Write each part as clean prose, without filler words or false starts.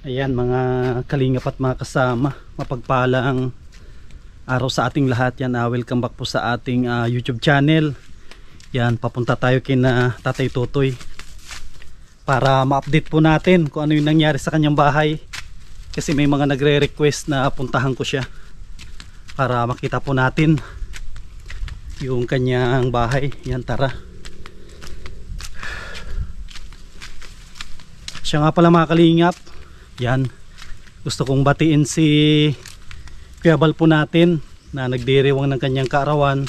Ayan mga kalingap at mga kasama, mapagpalang araw sa ating lahat. Yan, welcome back po sa ating YouTube channel. Yan, papunta tayo kina Tatay Totoy para ma-update po natin kung ano yung nangyari sa kanyang bahay. Kasi may mga nagre-request na puntahan ko siya para makita po natin yung kanyang bahay. Yan, tara. Siya nga pala mga kalingap. Yan, gusto kong batiin si Kuya Bal po natin na nagdiriwang ng kanyang kaarawan.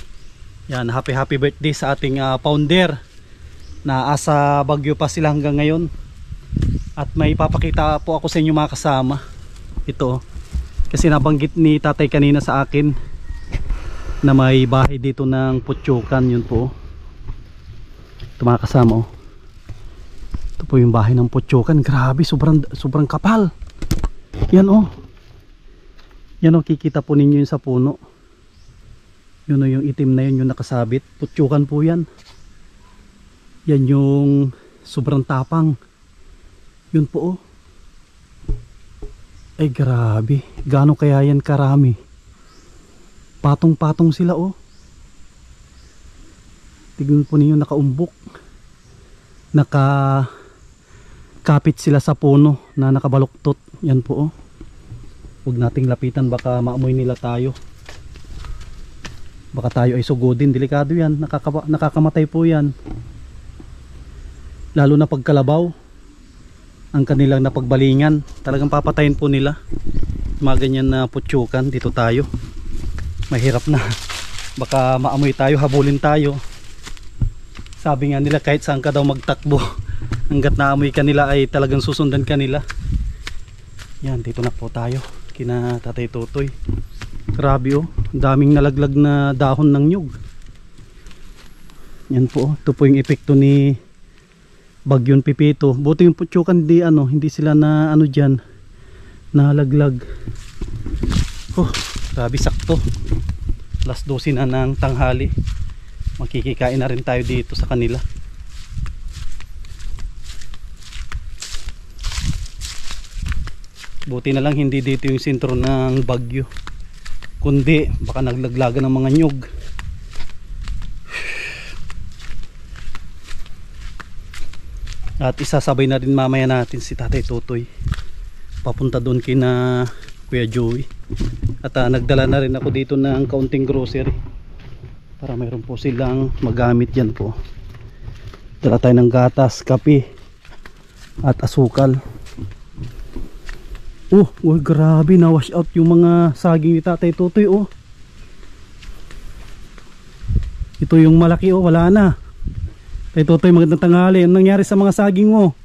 Yan, happy birthday sa ating founder na asa Baguio pa sila hanggang ngayon. At may papakita po ako sa inyo mga kasama. Ito, kasi nabanggit ni tatay kanina sa akin na may bahay dito ng Putsukan. Yun po, ito mga kasama. Ito po yung bahay ng Putsukan. Grabe, sobrang kapal. Yan Yan kikita po ninyo yun sa puno. Yun yung itim na yun yung nakasabit. Putsukan po yan. Yan yung sobrang tapang. Yun po Ay grabe. Gaano kaya yan karami? Patong-patong sila Tignan po ninyo, nakaumbok. Kapit sila sa puno na nakabaluktot. Yan po Huwag nating lapitan, baka maamoy nila tayo. Baka tayo ay sugodin. Delikado yan, nakakamatay po yan. Lalo na pagkalabaw ang kanilang napagbalingan, talagang papatayin po nila. Mga ganyan na Putsukan. Dito tayo, mahirap na. Baka maamoy tayo, habulin tayo. Sabi nga nila, kahit saan ka daw magtakbo, hanggat naamoy kanila ay talagang susundan kanila. Yan, dito na po tayo kina Tatay Totoy. Grabe daming nalaglag na dahon ng nyug. Yan po, ito po yung epekto ni Bagyong Pipito. Buti yung Putsukan hindi sila na dyan nalaglag. Grabe, sakto alas 12 na ng tanghali. Makikikain na rin tayo dito sa kanila. Buti na lang hindi dito yung sentro ng bagyo, kundi baka naglaglagan ng mga nyug. At isasabay na rin mamaya natin si Tatay Totoy papunta doon kina Kuya Joey. At nagdala na rin ako dito ng kaunting grocery para mayroon po silang magamit. Yan po, dala tayo ng gatas, kape at asukal. Grabe, na wash out yung mga saging ni Tatay Totoy. Ito yung malaki wala na. Tatay Totoy, magandang tanghali. Anong nangyari sa mga saging mo?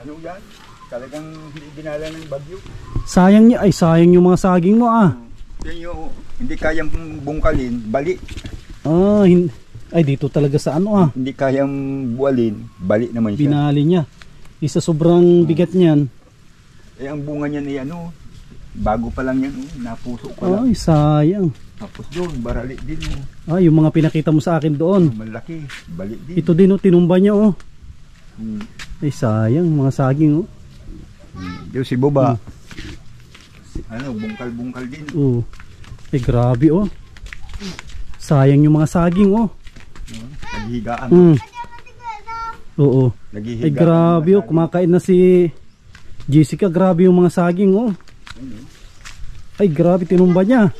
Ano yan? Talagang hindi dinala ng bagyo. Sayang yung mga saging mo Yan yung hindi kayang bungkalin, bali. Ay dito talaga sa Hindi kayang buwalin, bali naman siya. Binali niya. Isa sobrang bigat niyan. Ang bunga niyan bago pa lang yan, napuso pa lang. Ay, sayang. Tapos doon, barali din. Yung mga pinakita mo sa akin doon. Malaki, bali din. Ito din tinumba niya Ay, sayang, mga saging Yung si Boba. Bungkal-bungkal din. Ay, grabe sayang yung mga saging Naghihigaan. Ay, grabe kumakain na si Jessica. Grabe yung mga saging Ay, grabe, tinumba niya.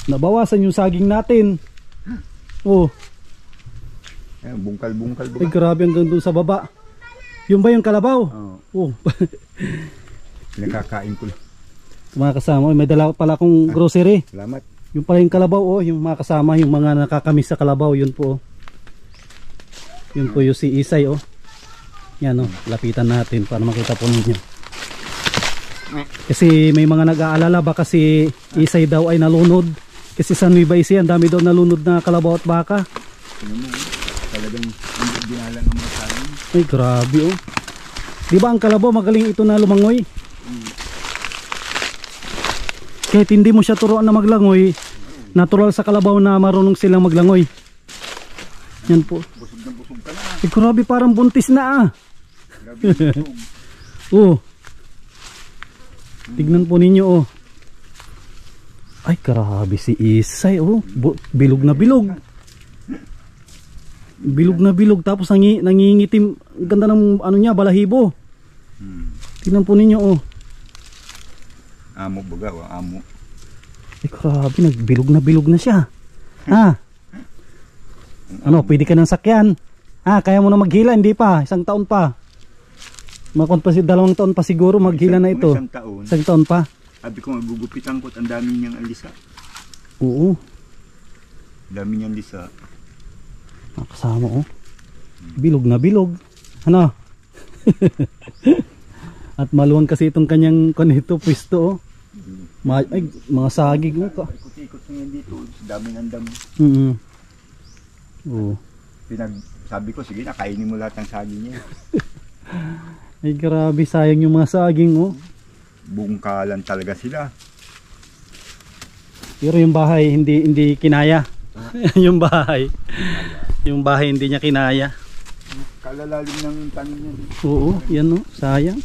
Nabawasan yung saging natin. Bungkal-bungkal. Ay, grabe, hanggang dun sa baba. Yung ba yung kalabaw? Nakakain ko. Mga kasama, may dala pala akong grocery. Salamat. Yung pala yung kalabaw yung mga kasama, yung mga nakakamis sa kalabaw. Yun po Yun po yung si Isay Yan lapitan natin para makita po ninyo. Kasi may mga nag-aalala baka si Isay daw ay nalunod. Kasi sa Nueva Ecija ang dami daw nalunod na kalabaw at baka. Talagang hindi dinala ng mga saging. Ay, grabe Di ba ang kalabaw magaling ito na lumangoy? Kahit hindi mo siya turuan na maglangoy, natural sa kalabaw na marunong silang maglangoy. Yan po. Busog na busog ka na. Eh, grabe, parang buntis na ah. Grabe yung tug. Oh. Tignan po ninyo oh. Ay, grabe si Isay oh. Bilog na bilog. Bilog na bilog. Tapos nangingitim. Ang ganda ng ano niya, balahibo. Tignan po ninyo oh. Amo baga, amo. Ay, grabe, nagbilog na siya. Ha? Ano, pwede ka ng sakyan. Ha, kaya mo na maghila, hindi pa. 1 taon pa. Makon pa 2 taon pa siguro maghila na ito. 1 taon. 1 taon pa. Sabi ko magugupitan ko at ang dami niyang alisa. Oo. Dami niyang lisa. Kasama oh. Bilog na bilog. Ano? At maluwang kasi itong kanyang kanito pwesto oh. Ay, mga sagig oh. Ikot-ikot niya dito. Dami ng dami. Oo. Sabi ko, sige na, kainin mo lahat ng saging niya. Ay, grabe, sayang yung mga saging oh. Bungkalan talaga sila. Pero yung bahay hindi kinaya. Yung bahay hindi niya kinaya. Kalalalim ng tanim niya. Oo, yan oh, sayang.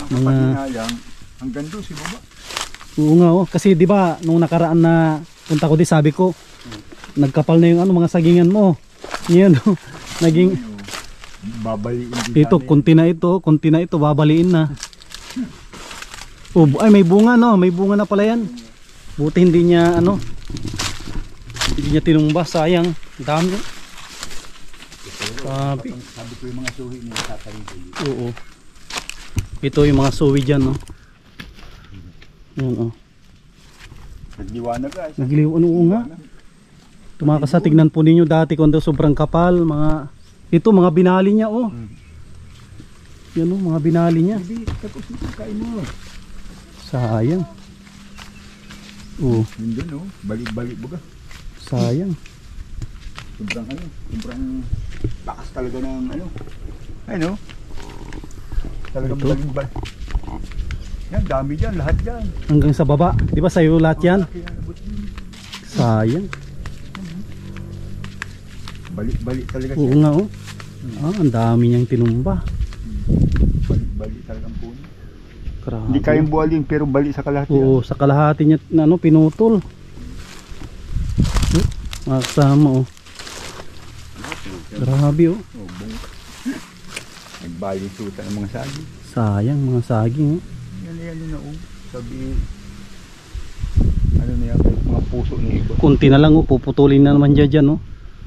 Kapag hinayang, hanggang doon si baba. Oo nga oh, kasi di ba nung nakaraan na punta ko di sabi ko, nagkapal na yung ano mga sagingan mo. Yan oh, naging babaliin ito, konti na ito, babaliin na. Oh, ay may bunga no, may bunga na pala yan. Buti hindi niya ano, hindi niya tinumba, sayang. Dami. Sabi ko yung mga suhi niya tatayin ko. Oo. Ito yung mga suwi dyan no. Yan oh. Nagliwanag guys. Nagliw, ano nga. Tumakas sa tignan po ninyo dati kung sobrang kapal, mga ito mga binali niya oh. Yan oh, mga binali niya. Hindi, tapos ito kain mo. Sayang. Oh, yun oh, balik-balik baga. sayang. Sobrang lakas talaga ng ano. Ayun oh. Talagang balik-balik. Yan, dami dyan, lahat dyan. Hanggang sa baba, di ba sa'yo lahat yan? Sayang. Balik-balik talaga siya. Oo nga oh. Ang dami niyang tinumba. Balik-balik talagang puno. Grabe. Hindi kayang buhalin pero balik sa kalahati. Oo, sa kalahati niya na ano, pinutol. Makasama oh. Grabe oh. Nagbalik suta ng mga saging. Sayang mga saging oh. Yan na oh. Sabi, ano na yan, mga puso na iba. Kunti na lang oh, puputulin na naman dyan oh.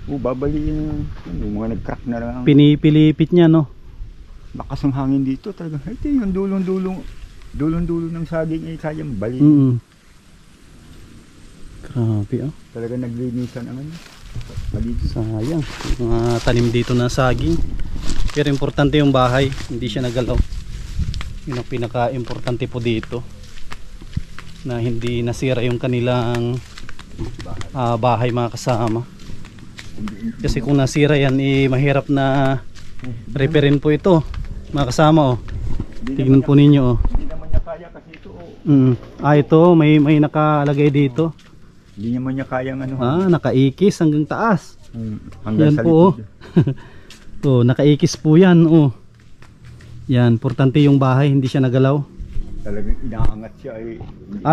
Babaliin yung mga nag-crack na lang. Pinipilipit niya no. Lakas ng hangin dito talaga. Ito yung dulong-dulong ng saging ay kayang bali. Grabe oh. Talaga naglinisan ang ano. Paligid. Sayang. Mga tanim dito na saging. Pero importante yung bahay, hindi siya nagalaw. Yun ang pinaka-importante po dito. Na hindi nasira yung kanilang bahay mga kasama. Kasi kung nasira yan, mahirap na repairin po ito mga kasama oh. Tignan po ninyo oh. Hindi naman niya kaya kasi ito oh. Ito may nakalagay dito. Hindi naman niya kayang ano. Nakaikis hanggang taas. Hanggang yan sa po oh. likod. Nakaikis po yan oh. Yan, importante yung bahay, hindi siya nagalaw. Talagang inaangat siya ay.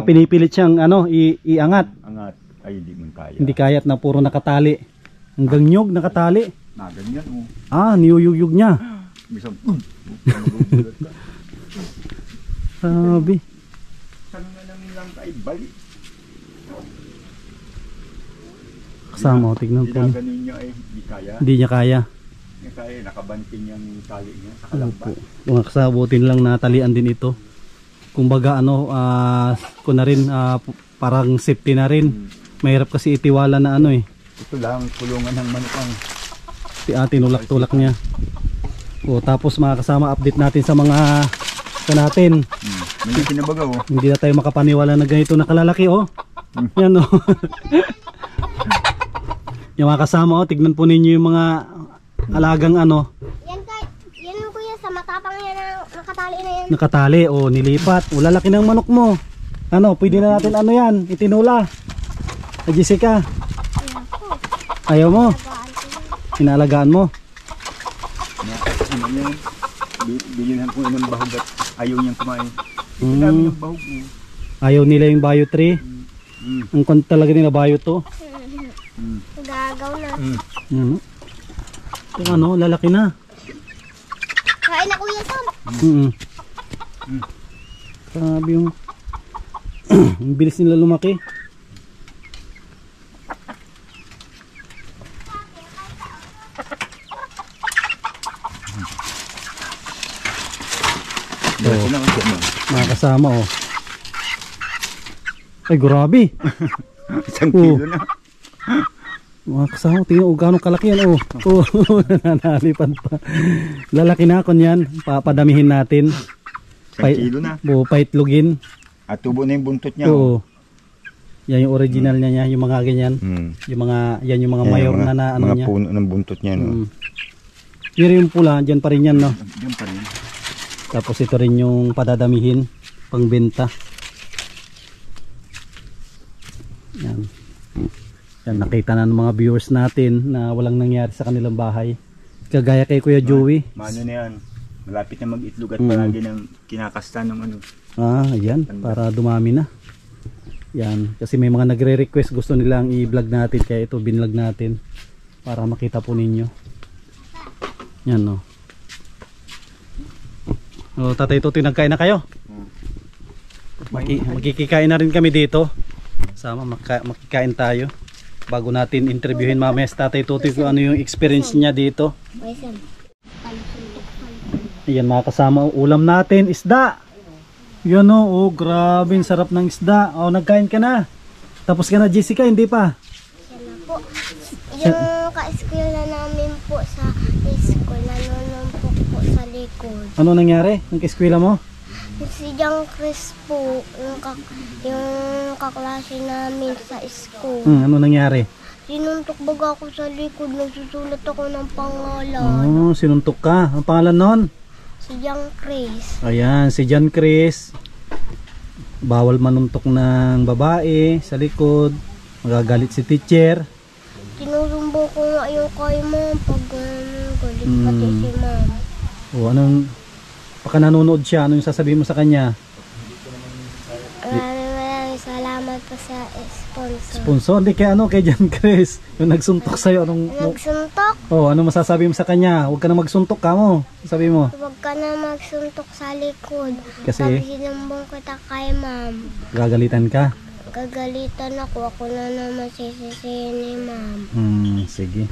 Pinipilit siyang ano, iangat. Angat ay hindi man kaya. Hindi kaya't na puro nakatali. Hanggang nyog nakatali. Ganyan oh. Niyuyug niya. Misang Sabi. Saan nga lang ay balik. Kasama, tignan po. Ginaganon niya ay hindi kaya. Hindi niya kaya. Hindi kaya, nakabanting yung tali niya sa kalamba. Mga kasabutin lang natalian din ito. Kumbaga ano, kung na rin, parang safety na rin. Mahirap kasi itiwala na ano eh. Ito lang, kulungan ng manukang. Tinulak-tulak niya. Tapos mga kasama, update natin sa mga natin. May kinabaga oh. Hindi na tayo makapaniwala na ganito nakalalaki oh. Yan oh. Yung mga kasama oh, tignan po ninyo yung mga alagang ano. Yan kuya, sa matapang yan nakatali na yan. Nakatali oh, nilipat. Lalaki ng manok mo. Ano, pwede na natin ano yan, itinula. Jessica. Ayaw mo? Inaalagaan mo? Ano yan? Bilinhan ko ng bahog at ayaw niyang kumain. Mm. Dami ng bahog. Ayaw nila yung Bayo 3. Ang kon talaga nila Bayo 2. Gagaw na. Ano? Yung ano, lalaki na. Kain na Kuya Sam. Sabi yung ang bilis nila lumaki. Dati na ako mo. Mga kasama oh. Ay grabe. 1 kilo na. Mga kasama, tingnan oh, gano'ng kalaki yan oh. Oh, nanalipad pa. Lalaki na kon yan. Papadamihin natin. 1 kilo na. Paitlogin. At tubo na yung buntot niya. Oo. Yan yung original niya, yung mga ganyan. Yung mga, yan yung mga mayor na ano mga niya. Mga puno ng buntot niya. No? Pero yung pula, dyan pa rin yan no. Diyan pa rin. Tapos ito rin yung padadamihin, pangbenta. Yan. Yan, nakita na ng mga viewers natin na walang nangyari sa kanilang bahay. Kagaya kay Kuya Joey. Mano na yan. Malapit na mag-itlog at palagi ng kinakasta ng ano. Ah, ayan, para dumami na. Yan, kasi may mga nagre-request gusto nilang i-vlog natin, kaya ito binlog natin para makita po ninyo. Yan no. O, Tatay Totoy, nagkain na kayo? Magkikikain na rin kami dito. Sama, makikain tayo. Bago natin interviewin mamaya si Tatay Totoy kung ano yung experience niya dito. Kuya Sam. Ayan mga kasama, ulam natin, isda. Yan o, oh, grabe, sarap ng isda. O, nagkain ka na. Tapos ka na, Jessica, hindi pa? Yan na po. Yung ka-school na namin po sa school, nanunumpok po sa likod. Ano nangyari? Ang eskwela mo? Si John Chris po, yung kaklase namin sa school. Ano nangyari? Sinuntok baga ako sa likod, nagsusulat ako ng pangalan. Oh, sinuntok ka. Ang pangalan nun? Si John Chris. Ayan, si John Chris. Bawal manuntok ng babae sa likod. Magagalit si teacher. Tinurumbo ko nga yung kay ma'am pag galit pati si ma'am. O, anong... Baka nanonood siya, ano yung sasabihin mo sa kanya? Maraming salamat po sa sponsor. Sponsor? Hindi kay ano, kay John Chris. Yung nagsuntok sa'yo, anong... Nagsuntok? Oh, ano masasabi mo sa kanya? Huwag ka na magsuntok ka mo. Sabi mo. Huwag ka na magsuntok sa likod. Kasi? Sabi sinumbong kita kay ma'am. Gagalitan ka. Gagalitan ako na naman sisisihin ni ma'am. Sige.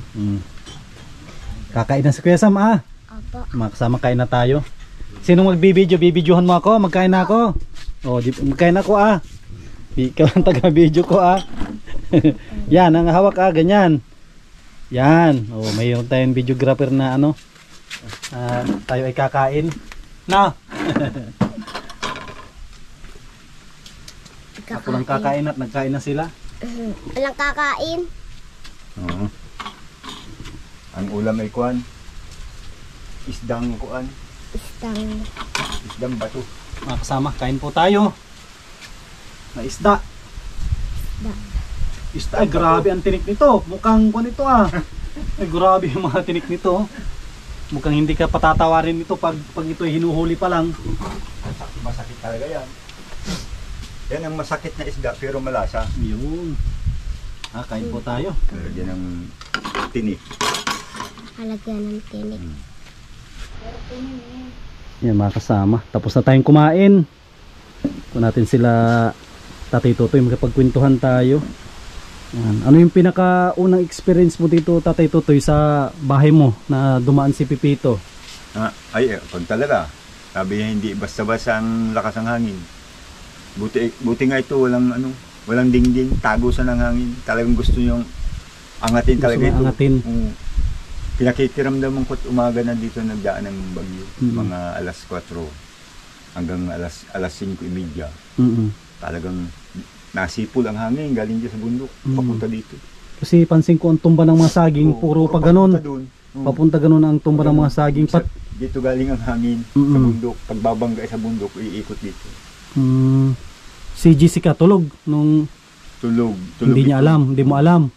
Kakain na si Kuya Sam ah. Opo. Makasama kain na tayo. Sinong magbibideo? Bibidyohan mo ako? Magkain na ako. Oh, magkain ako ah. Ikaw ang taga-video ko ah. Yan, ang hawak ah, ganyan. Yan. Oh, mayroon tayong videographer na ano. Tayo ay kakain. Na. Ako lang kakain at nagkain na sila. Walang kakain. Oo. Ang ulam ay kuan. Isdang kuan. Isdang bato. Mga kasama, kain po tayo. Na isda. Isda, ay grabe ang tinik nito. Mukhang kuan ito ah. Ay grabe yung mga tinik nito. Mukhang hindi ka patatawarin nito pag ito hinuhuli pa lang. Masakit talaga yan. Yan ang masakit na isda pero malasa. Yun. Kain po tayo. Yan ang tinik. Halagyan ng tinik. Yan mga kasama. Tapos na tayong kumain. Kung natin sila Tatay Totoy, magkapagkwentuhan tayo. Yan. Ano yung pinakaunang experience mo dito Tatay Totoy sa bahay mo na dumaan si Pipito? Kung talaga. Sabi niya hindi basta-basta ang lakas ng hangin. Buti nga ito walang dingding, tago sa ng hangin. Talagang gusto niyong angatin talaga ito. Angatin. Pinakikiramdaman ko't umaga na dito nagdaan ng bagyo. Mga alas 4 hanggang alas 5:30. Talagang nasipol ang hangin galing dyan sa bundok papunta dito. Kasi pansin ko ang tumba ng mga saging puro pa ganun. Papunta ganun ang tumba ng mga saging. Dito galing ang hangin sa bundok. Pagbabangga sa bundok, iikot dito. Si Jessica tulog nung tulog hindi niya alam, hindi mo alam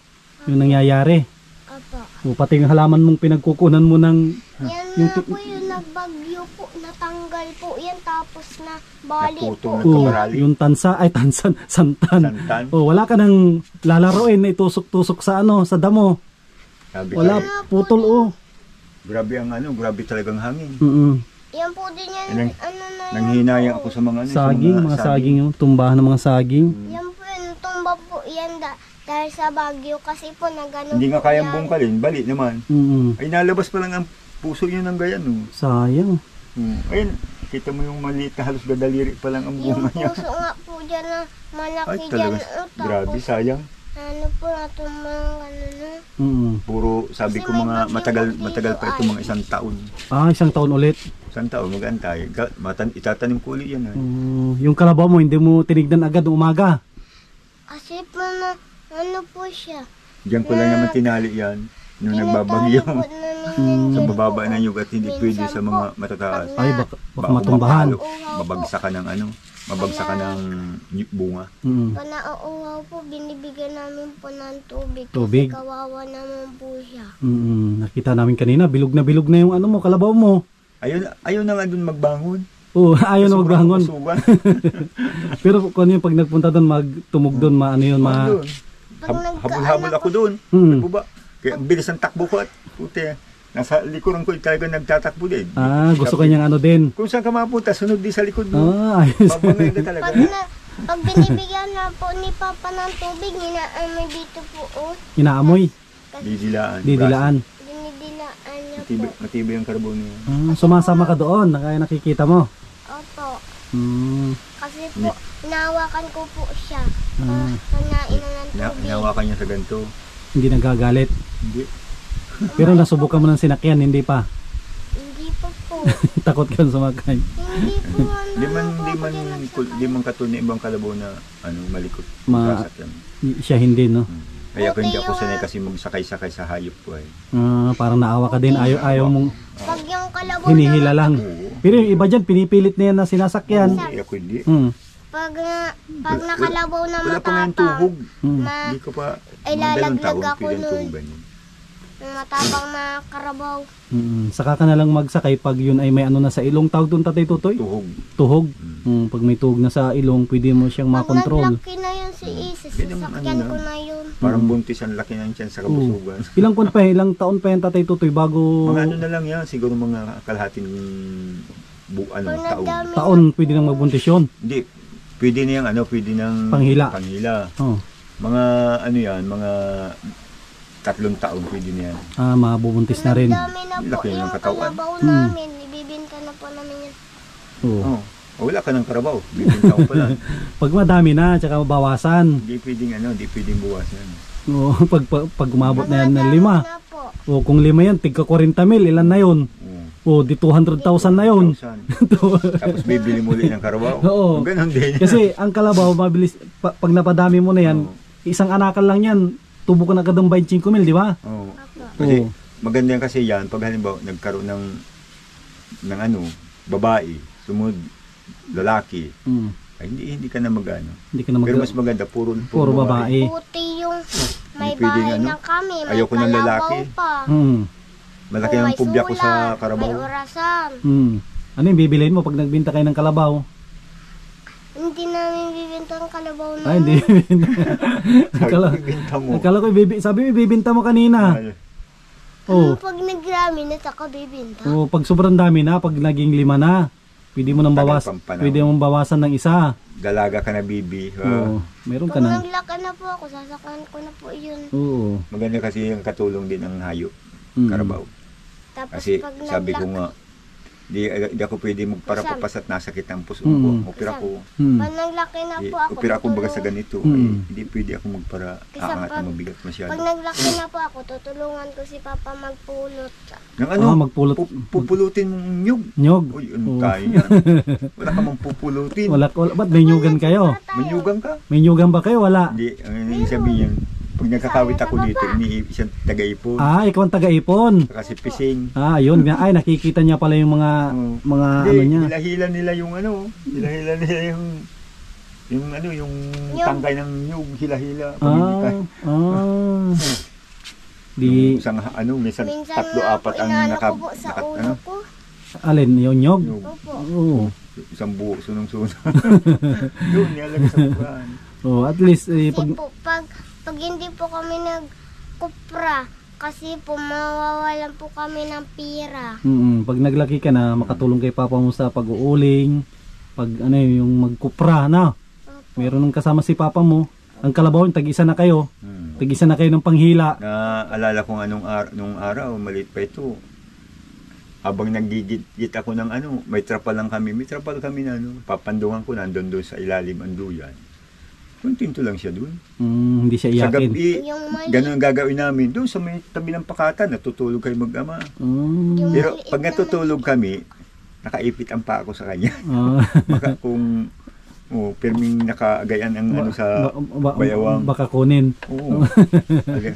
yung nangyayari. Opo. O pati yung halaman mong pinagkukunan mo ng Yan yung na po yung nagbagyo po, natanggal po yan, tapos na bali Naputo po. na. oh, Kamarali. yung tansa ay tansan, santan. Santan. Oh, wala ka nang lalaroin na itusok-tusok sa sa damo. Sabi Wala ko, putol oh. grabe ang grabe talagang hangin. Yan po din yan, Nang- ano na yan Nanghinayang po. ako sa mga Saging, mga saging yung tumbahan ng mga saging. Yan po yung tumba po yan dahil sa bagyo kasi po nagano Hindi nga po kayang yan. bungkalin, bali naman. Ay nalabas pa lang ang puso yun ng gayan. Oh. Sayang. Ayun, kita mo yung maliit na halos gadaliri pa lang ang Yung bunga niya. puso nga po dyan na Ay malaki dyan. talaga, Tapos, grabe, sayang. ano po natumbang ano na. Puro sabi Kasi ko may mga bagyo matagal dito matagal pa ito ay. mga isang taon. Ah, isang taon ulit. Isang taon mag-antay. Itatanim ko ulit yan. Yung kalabaw mo, hindi mo tinignan agad ng umaga. Kasi po na ano po siya. Diyan ko lang naman tinali yan. Nung nagbabagyo. Tinatali po namin yan Sa dyan bababa po. na yung at hindi Minsan pwede sa po, mga matataas. Ay, baka matumbahan. Mabagsak ka ng mabagsak ka ng bunga. Pag nauuhaw po, binibigyan namin po ng tubig. Tubig? Kasi kawawa naman po siya. Nakita namin kanina, bilog na yung mo, kalabaw mo. Ayaw na nga dun magbangon. Oh, ayaw na Sobrang magbangon. kusugan. Pero kung ano yung pag nagpunta doon, magtumog doon, Doon. Habol-habol ako doon. Baba. Kaya ang bilis ang takbo ko at puti. Nasa likuran ko talaga nagtatakbo din. Gusto kanyang ano din. Kung saan ka mapunta, sunod din sa likod mo. Ayos. Babangay ka talaga. Pag binibigyan na po ni Papa ng tubig, inaamoy dito po. Oh. Inaamoy, Didilaan. didilaan. Dinidilaan niya Matibay, po. matibay ang karbon niya. Sumasama ka doon, kaya nakikita mo. Opo. Kasi po, Ni- nahawakan ko po siya. Ah. Kanain na ng tubig. Hinawakan niya sa ganito. Hindi nagagalit. Hindi. Pero nasubukan mo ng sinakyan, hindi pa. Hindi pa po. Takot ka sumakay. Hindi po. Di man katulad ng ibang kalabaw na malikot. Sasakyan. Siya hindi, no? Kaya ko hindi ako sanay kasi magsakay-sakay sa hayop ko eh. Parang naawa ka din, ayaw mong Pag yung kalabaw hinihila naman lang. Oo. Pero yung iba dyan, pinipilit na yan na sinasakyan. Hindi ako hindi. Pag nakalabaw na Wala pa ngayon matapang, tuhog. ma, Hindi ko pa. ay dalawang lalaglag taon, ako pwede ang nun. tuhugan yun. matapang na karabaw. Saka ka na lang magsakay pag yun ay may ano na sa ilong. Tawag doon, Tatay Tutoy? Tuhog. Tuhog. Pag may tuhog na sa ilong, pwede mo siyang Pag makontrol. naglaki na yun si Isis, Ganyan, sasakyan ano ko na. na yun. Parang buntis ang laki ng tiyan sa kabusugan. Ilang taon pa yan, Tatay Tutoy, bago Mga ano na lang yan, siguro mga kalahating Pag taon. nagdami taon pwede nang magbuntis yun. Hindi, pwede na yung pwede ng Panghila. panghila. Mga ano yan, mga 3 taon pwede na yan. Mabubuntis na rin. nagdami na po Laki ng yung katawan. kalabaw namin, ibibinta na po namin yun. Oo. Wala ka ng karabaw, bibinta ko pa lang. Pag madami na, tsaka mabawasan. Hindi pwedeng buwasan. Oo, pag umabot na yan ng Madami 5. na po. O kung 5 yan, tigka 40 mil, ilan na yun? O di 200,000 na yun. 1,000. Tapos bibili mo ulit ng karabaw. Oo. Ganon din. Kasi ang kalabaw, mabilis, pag napadami mo na yan, isang anakan lang yan, tubo ka na agad ng 25 mil, di ba? Oo. Apo. Kasi Oo. maganda yan kasi yan, pag halimbawa nagkaroon ng babae, sumunod lalaki, ay hindi ka na magano. Hindi ka na Pero mas maganda, puro babae. Puti yung may Hindi pwedeng bahay na kami, may Ayoko ng kalabaw lalaki. pa. Malaki Kung ang may pubya ko sa sulat, karabaw. May orasan. Ano yung bibilhin mo pag nagbinta kayo ng kalabaw? Hindi namin bibinta ang kalabaw na. Ay, hindi. Akala, Bibinta mo. akala ko, sabi mo, ibibinta mo kanina. Ay, Oo. Pag nagrami na, saka bibinta. Oh, pag sobrang dami na, pag naging 5 na, pwede mo nang Tagal pang panahon. pwede mong bawasan ng isa. Dalaga ka na, bibi. Oo, meron ka Pag na. naglaka na po ako, sasakyan ko na po yun. Oo. Maganda kasi yung katulong din ng hayop, Mm. karabaw. Tapos Kasi pag sabi ko naglaka, nga, di ako pwede magparapapas at nasakit ang puso Mm. ko. Opera ko. pag naglaki na po ako, Opera ko baga sa tutulungan- ganito. Mm. Ay, hindi pwede ako magpara Kasi aangat pag- ang mabigat masyado. Pag naglaki na po ako, tutulungan ko si Papa magpulot. Nang ano, Magpulot. pupulutin mong nyug. Nyog. Uy, ano Oo. kaya yan? Wala ka mang pupulutin. Ba't may nyugan kayo? Manyugang ka? May nyugan ba kayo? Wala. Hindi, ang ibig sabihin, pag nagkakawit ako dito, isang tagaipon. Ikaw ang taga-ipon. Kasi pising. Yun. Ay, nakikita niya pala yung mga ano niya. Hilahila nila yung hilahila nila yung Nyug. tangkay ng nyug, hilahila. Ah. Di, Isang minsan Minsan tatlo, nga apat po, ang inaano ko po sa ano, ulo ko. alin, yung nyog? yung Opo. Oo. isang buo, sunong-sunong. Doon, nilalagay sa buwan. Oh, at least, Kasi pag, po, pag hindi po kami nagkupra, kasi po mawawalan po kami ng pira. pag naglaki ka na, makatulong kay papa mo sa pag-uuling, pag ano yung magkupra na. Opo. Meron nang kasama si papa mo. Ang kalabaw, tag-isa na kayo. Hmm. Tag-isa na kayo ng panghila. Naalala ko nga nung araw, maliit pa ito. Habang naggigit ako ng may trapal lang kami. May trapal kami na papandungan ko, nandun doon sa ilalim ang duyan. Kuntinto lang siya doon. Hindi siya Sa iyakin. gabi, Yung mali- ganun ang gagawin namin. Doon sa may tabi ng pakatan, natutulog kayo mag-ama. Mm. Pero maliit pag na natutulog kami, nakaipit ang paa ko sa kanya. Ah. Baka kung pirming nakaagayan ang sa bayawang. Baka kunin. Oo.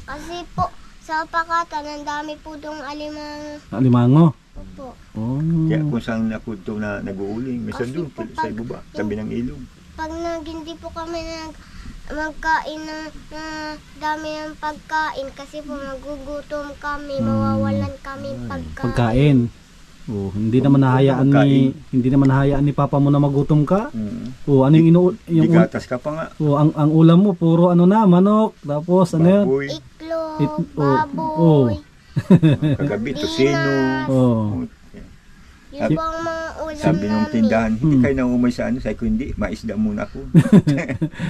Kasi po, sa pakatan, ang dami po dong alimang. Alimango. Opo. Oh. Kaya kung saan nakunto na nag-uuling, minsan Kasi doon, po sa pag- ibaba, tabi ng ilog. Pag hindi po kami magkain ng dami ng pagkain, kasi po magugutom kami, mawawalan kami pagkain. Pagkain. Oh, hindi naman nahayaan ni papa mo na magutom ka. Oh, ano yung Di gatas ka pa nga. oh, ang ulam mo puro manok, tapos ano yun? Baboy, Itlog, oh. baboy, kagabi, tosino. Oh. yun po ang mga ulam Sabi nung namin. tindahan, hindi kayo naumay sa Sabi ko, hindi, maisda muna ako.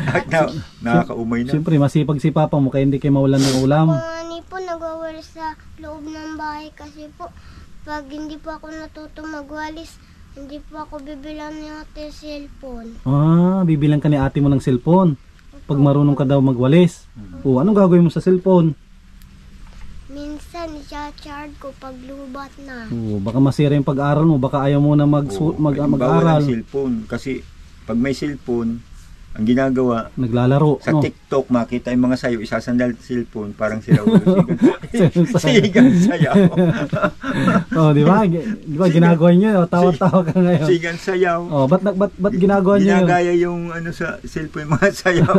At nakakaumay na. Siyempre masipag si papa mo kaya hindi kayo mawalan ng ulam. Pangani po nagwawalis sa loob ng bahay kasi po pag hindi po ako natuto magwalis, hindi po ako bibilang ni ate cellphone. Ah, bibilang ka ni ate mo ng cellphone. Pag marunong ka daw magwalis. Oh, anong gagawin mo sa cellphone? Minsan i-charge ko pag lubat na. Oh, baka masira yung pag-aral mo, baka ayaw mo na Oo, bawal mag-aral. ang cellphone. Kasi pag may cellphone, ang ginagawa, Naglalaro, sa no? TikTok, makita yung mga sayo, isasandal sa cellphone, parang sila sigang sayaw. Oh, di ba? Di ba ginagawa niyo? Oh, tawa-tawa ka ngayon. Sigang sayaw. Oh, ba't ginagawa niyo yun? Ginagaya yung sa cellphone, mga sayaw.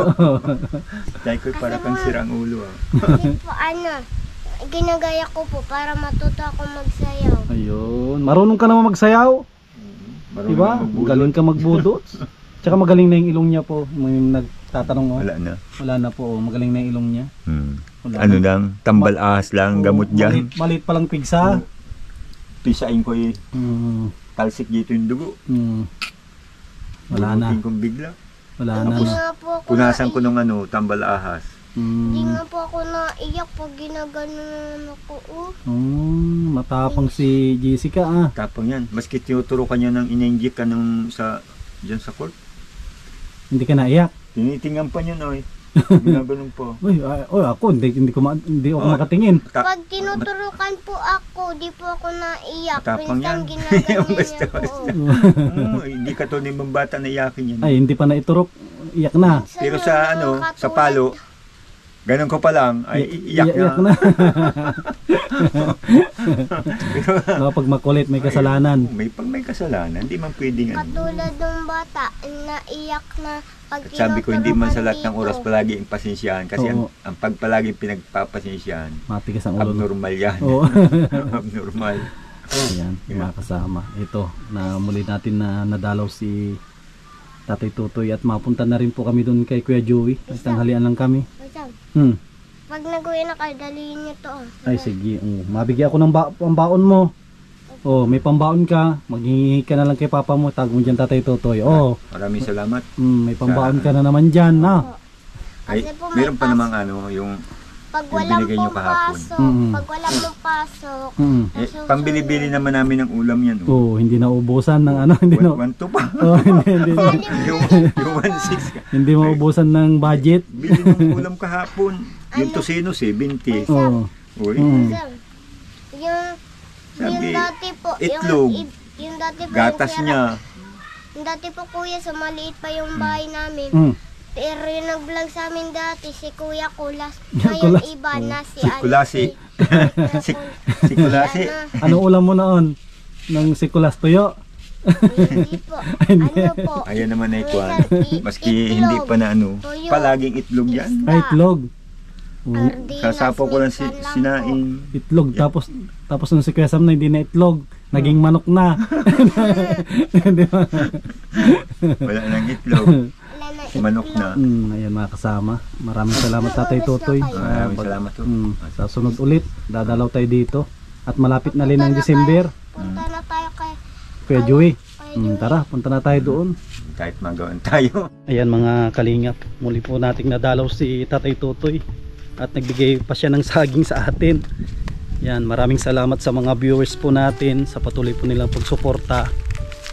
Dahil ko para kang sirang ulo. Kasi po ginagaya ko po para matuto ako magsayaw. Ayun, marunong ka naman magsayaw. Marunong Di ba? magbudot. Galing ka magbudot. Tsaka magaling na yung ilong niya po. Yung nagtatanong oh. Wala na. Wala na po. Oh. Magaling na yung ilong niya. Wala Ano na. lang, tambal ahas lang, Oh, gamot dyan. Maliit pa lang pigsa. Pisain ko talsik dito yung dugo. Wala na. Bubutin kong bigla. Wala na. Hindi nga po ako Punasan ko nung tambal ahas. Hindi nga po ako naiyak pag ginaganon ako. Matapang si Jessica ah. Tapang yan. Maski tinuturo ka niya ng in-inject ka dyan sa court. Hindi ka naiyak. Tinitingnan pa niya oy. Ginaganon po. Uy, ako hindi ako makatingin. Pag tinuturukan po ako, di po ako naiyak. Matapang Minsan yan. ginaganyan Basta, niya po. Hindi ka to ni bata na iyakin yan. Ay, hindi pa naiturok. Iyak na. Minsan Pero yung sa mga sa katulad- palo, ganun ko pa lang, ay iyak na. No, pag makulit may kasalanan. Pag may kasalanan, hindi man pwedeng Katulad ng bata, naiyak na pag At sabi ko, hindi man sa lahat ng tinuturukan oras dito. palagi ang pasensyahan. Kasi Oo. ang pag palagi pinagpapasensyahan, Matigas ang ulo. abnormal yan. Oo. Abnormal. Ayan, mga kasama. Ito, na muli natin na nadalaw si Tatay Tutoy at mapunta na rin po kami doon kay Kuya Joey. At tanghalian lang kami. Masam, Hmm. pag nag-uwi na kayo, dalihin niyo to. Ay sige, mabigyan ako ng pambaon mo. Oh, may pambaon ka. Maghingi ka na lang kay papa mo. Tago mo dyan Tatay Tutoy. Oh, Maraming salamat. may pambaon ka na naman dyan, na. Ay, Kasi po may meron pa namang yung Pag yung walang binigay niyo kahapon. pasok, pag walang pasok, pambilibili naman namin ng ulam yan. Oh, hindi na ubusan ng ano, hindi na. 1-2 pa. Oh, hindi yung 1-6. hindi maubusan ng budget. Bili ng ulam kahapon. Yung tosino, 70. Oh. Uy, Masam, yung Sabi, dati po, itlog, yung dati po, gatas yung niya. Yung dati po kuya, sa maliit pa yung bahay namin. Pero yung nag-vlog sa amin dati, si Kuya Kulas. Ngayon Kulas. iba na si Si Kulasi. Si Kulasi. Ano ulam mo noon? Nang sikulas tuyo? Hindi po. Ano po? Ayan naman ay kwan. Minsan, Maski itlog, hindi pa na tuyo, palaging itlog yan. Ay, itlog. Sardinas, Sasapaw ko lang minsan lang sinaing. Itlog, tapos nung si Kuya Sam na hindi na itlog, naging manok na. Di ba? Wala nang itlog. po. Wala na Manok itlog. na. Ayan mga kasama, maraming salamat Tatay Totoy. Maraming salamat po. Sa sunod ulit, dadalaw tayo dito. At malapit na rin ang December. Punta na tayo kay Kuya Joey, Joey. tara, punta na tayo doon. Kahit magawan tayo. Ayan mga kalingap, muli po nating nadalaw si Tatay Totoy at nagbigay pa siya ng saging sa atin. Yan, maraming salamat sa mga viewers po natin sa patuloy po nilang pagsuporta,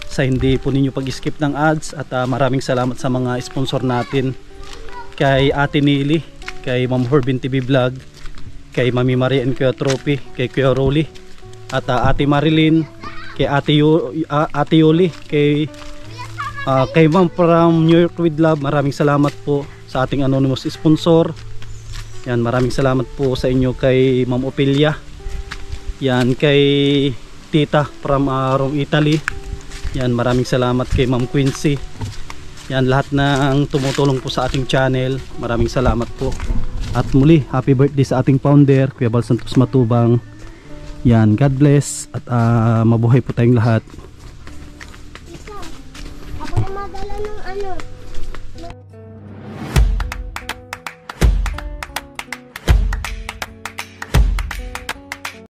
sa hindi po ninyo pag-skip ng ads, at maraming salamat sa mga sponsor natin, kay Ate Nili, kay Ma'am Horbin TV Vlog, kay Mami Maria and Kuya Trophy, kay Kuya Rolly, at Ate Marilyn, kay Ate Yoli, kay Ma'am from New York with Love. Maraming salamat po sa ating anonymous sponsor. Yan, maraming salamat po sa inyo kay Ma'am Opelia. Yan, kay Tita from Rome, Italy. Yan, maraming salamat kay Ma'am Quincy. Yan, lahat ng tumutulong po sa ating channel, maraming salamat po. At muli, happy birthday sa ating founder, Kuya Bal Santos Matubang. Yan, God bless at mabuhay po tayong lahat.